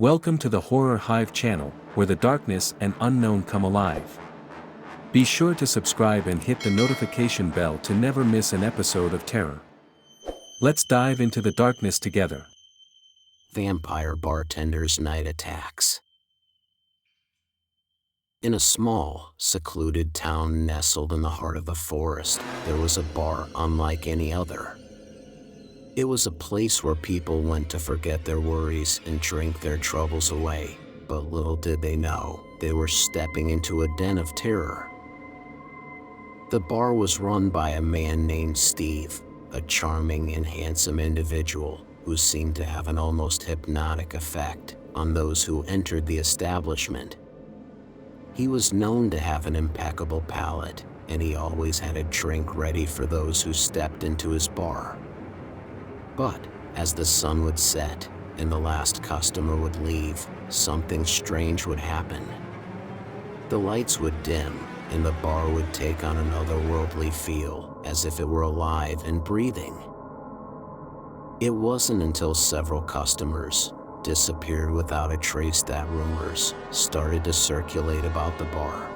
Welcome to the Horror Hive channel, where the darkness and unknown come alive. Be sure to subscribe and hit the notification bell to never miss an episode of terror. Let's dive into the darkness together. Vampire bartender's night attacks. In a small, secluded town nestled in the heart of the forest, there was a bar unlike any other. It was a place where people went to forget their worries and drink their troubles away, but little did they know, they were stepping into a den of terror. The bar was run by a man named Steve, a charming and handsome individual who seemed to have an almost hypnotic effect on those who entered the establishment. He was known to have an impeccable palate, and he always had a drink ready for those who stepped into his bar. But as the sun would set and the last customer would leave, something strange would happen. The lights would dim and the bar would take on an otherworldly feel, as if it were alive and breathing. It wasn't until several customers disappeared without a trace that rumors started to circulate about the bar.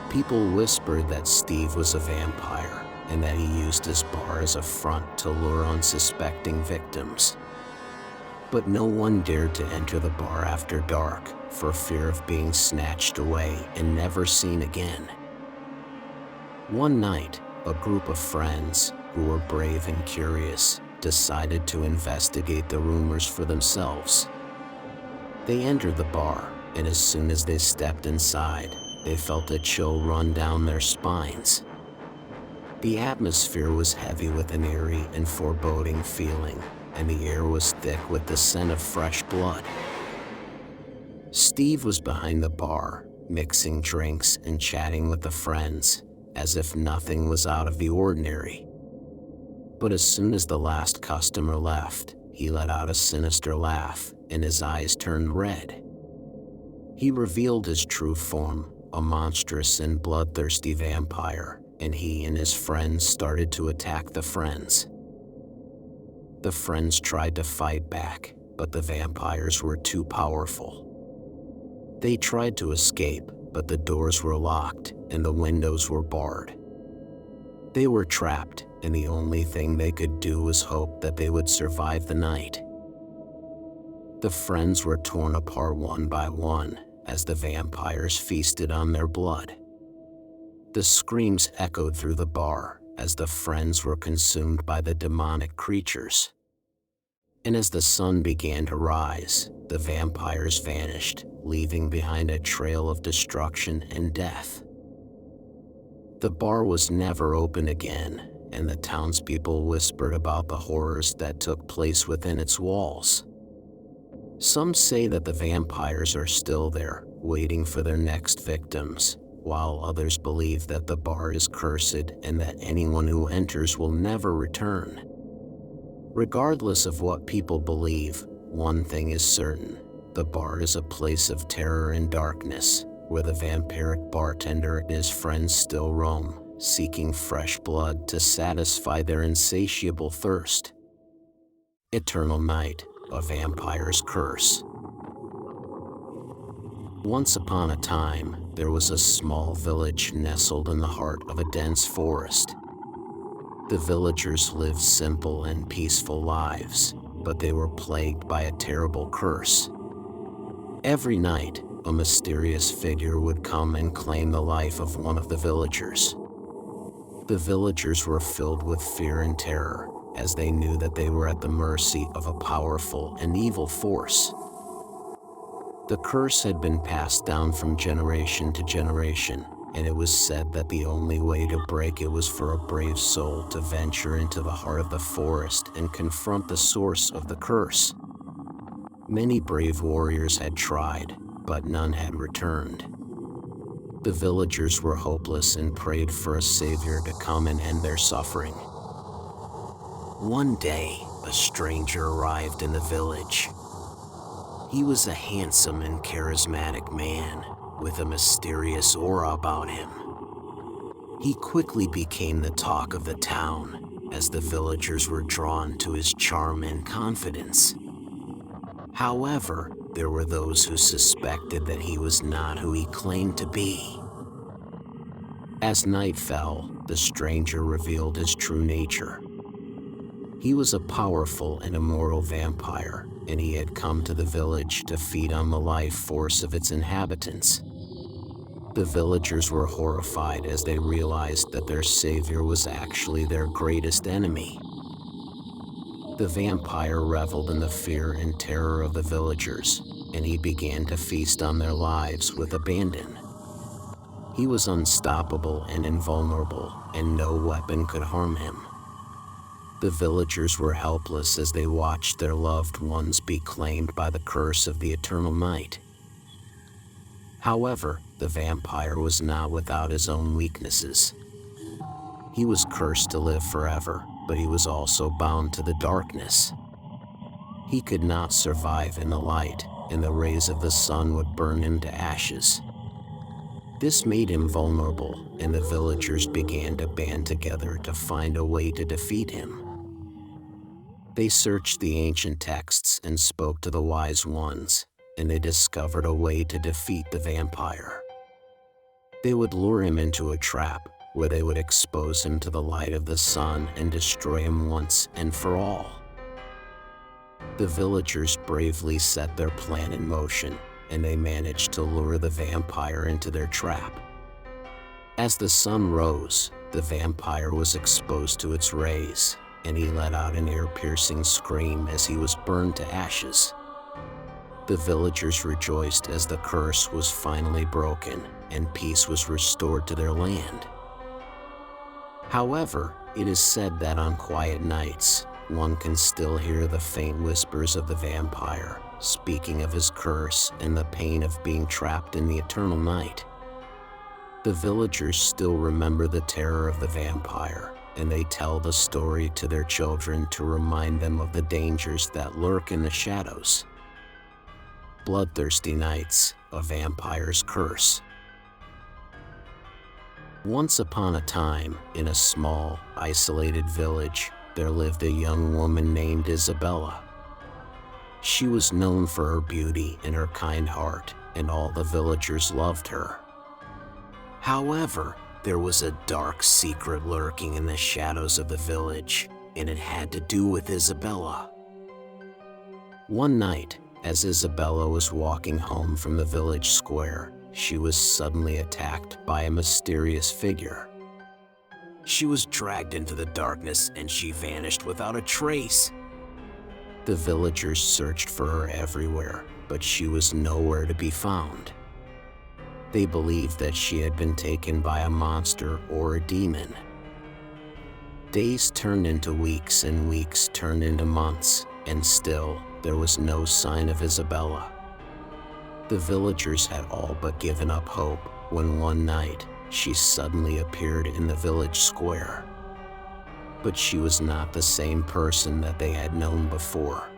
People whispered that Steve was a vampire and that he used his bar as a front to lure unsuspecting victims. But no one dared to enter the bar after dark for fear of being snatched away and never seen again. One night, a group of friends who were brave and curious decided to investigate the rumors for themselves. They entered the bar, and as soon as they stepped inside, they felt a chill run down their spines. The atmosphere was heavy with an eerie and foreboding feeling, and the air was thick with the scent of fresh blood. Steve was behind the bar, mixing drinks and chatting with the friends, as if nothing was out of the ordinary. But as soon as the last customer left, he let out a sinister laugh, and his eyes turned red. He revealed his true form, a monstrous and bloodthirsty vampire, and he and his friends started to attack the friends. The friends tried to fight back, but the vampires were too powerful. They tried to escape, but the doors were locked and the windows were barred. They were trapped, and the only thing they could do was hope that they would survive the night. The friends were torn apart one by one as the vampires feasted on their blood. The screams echoed through the bar as the friends were consumed by the demonic creatures. And as the sun began to rise, the vampires vanished, leaving behind a trail of destruction and death. The bar was never open again, and the townspeople whispered about the horrors that took place within its walls. Some say that the vampires are still there, waiting for their next victims, while others believe that the bar is cursed and that anyone who enters will never return. Regardless of what people believe, one thing is certain: the bar is a place of terror and darkness, where the vampiric bartender and his friends still roam, seeking fresh blood to satisfy their insatiable thirst. Eternal Night, a Vampire's Curse. Once upon a time, there was a small village nestled in the heart of a dense forest. The villagers lived simple and peaceful lives, but they were plagued by a terrible curse. Every night, a mysterious figure would come and claim the life of one of the villagers. The villagers were filled with fear and terror, as they knew that they were at the mercy of a powerful and evil force. The curse had been passed down from generation to generation, and it was said that the only way to break it was for a brave soul to venture into the heart of the forest and confront the source of the curse. Many brave warriors had tried, but none had returned. The villagers were hopeless and prayed for a savior to come and end their suffering. One day, a stranger arrived in the village. He was a handsome and charismatic man with a mysterious aura about him. He quickly became the talk of the town as the villagers were drawn to his charm and confidence. However, there were those who suspected that he was not who he claimed to be. As night fell, the stranger revealed his true nature. He was a powerful and immoral vampire, and he had come to the village to feed on the life force of its inhabitants. The villagers were horrified as they realized that their savior was actually their greatest enemy. The vampire reveled in the fear and terror of the villagers, and he began to feast on their lives with abandon. He was unstoppable and invulnerable, and no weapon could harm him. The villagers were helpless as they watched their loved ones be claimed by the curse of the eternal night. However, the vampire was not without his own weaknesses. He was cursed to live forever, but he was also bound to the darkness. He could not survive in the light, and the rays of the sun would burn him to ashes. This made him vulnerable, and the villagers began to band together to find a way to defeat him. They searched the ancient texts and spoke to the wise ones, and they discovered a way to defeat the vampire. They would lure him into a trap, where they would expose him to the light of the sun and destroy him once and for all. The villagers bravely set their plan in motion, and they managed to lure the vampire into their trap. As the sun rose, the vampire was exposed to its rays, and he let out an ear-piercing scream as he was burned to ashes. The villagers rejoiced as the curse was finally broken and peace was restored to their land. However, it is said that on quiet nights, one can still hear the faint whispers of the vampire, speaking of his curse and the pain of being trapped in the eternal night. The villagers still remember the terror of the vampire, and they tell the story to their children to remind them of the dangers that lurk in the shadows. Bloodthirsty Nights, a Vampire's Curse. Once upon a time, in a small, isolated village, there lived a young woman named Isabella. She was known for her beauty and her kind heart, and all the villagers loved her. However, there was a dark secret lurking in the shadows of the village, and it had to do with Isabella. One night, as Isabella was walking home from the village square, she was suddenly attacked by a mysterious figure. She was dragged into the darkness and she vanished without a trace. The villagers searched for her everywhere, but she was nowhere to be found. They believed that she had been taken by a monster or a demon. Days turned into weeks and weeks turned into months, and still, there was no sign of Isabella. The villagers had all but given up hope when one night, she suddenly appeared in the village square. But she was not the same person that they had known before.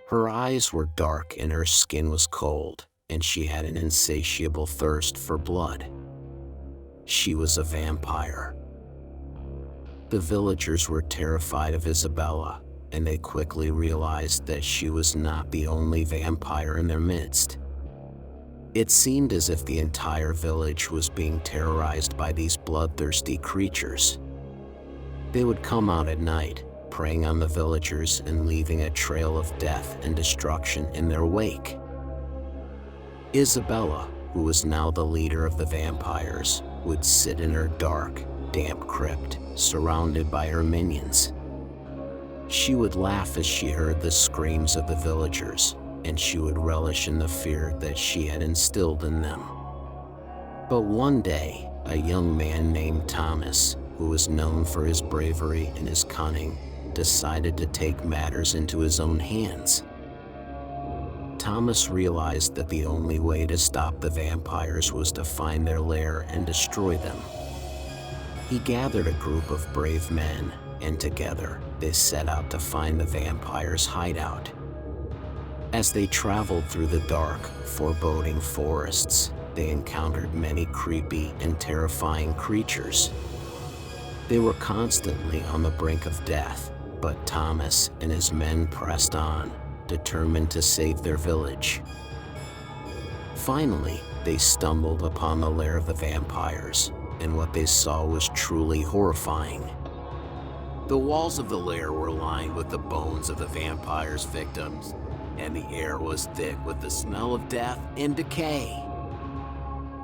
Her eyes were dark and her skin was cold, and she had an insatiable thirst for blood. She was a vampire. The villagers were terrified of Isabella, and they quickly realized that she was not the only vampire in their midst. It seemed as if the entire village was being terrorized by these bloodthirsty creatures. They would come out at night, preying on the villagers and leaving a trail of death and destruction in their wake. Isabella, who was now the leader of the vampires, would sit in her dark, damp crypt, surrounded by her minions. She would laugh as she heard the screams of the villagers, and she would relish in the fear that she had instilled in them. But one day, a young man named Thomas, who was known for his bravery and his cunning, decided to take matters into his own hands. Thomas realized that the only way to stop the vampires was to find their lair and destroy them. He gathered a group of brave men, and together, they set out to find the vampires' hideout. As they traveled through the dark, foreboding forests, they encountered many creepy and terrifying creatures. They were constantly on the brink of death, but Thomas and his men pressed on, determined to save their village. Finally, they stumbled upon the lair of the vampires, and what they saw was truly horrifying. The walls of the lair were lined with the bones of the vampires' victims, and the air was thick with the smell of death and decay.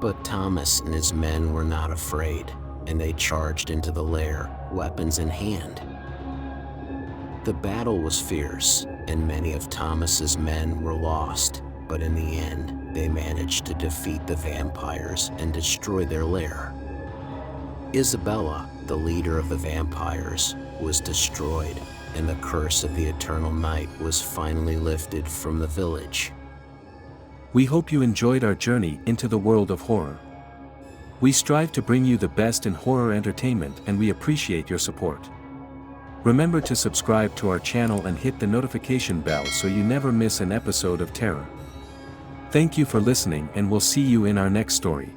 But Thomas and his men were not afraid, and they charged into the lair, weapons in hand. The battle was fierce, and many of Thomas's men were lost, but in the end, they managed to defeat the vampires and destroy their lair. Isabella, the leader of the vampires, was destroyed, and the curse of the eternal night was finally lifted from the village. We hope you enjoyed our journey into the world of horror. We strive to bring you the best in horror entertainment, and we appreciate your support. Remember to subscribe to our channel and hit the notification bell so you never miss an episode of terror. Thank you for listening, and we'll see you in our next story.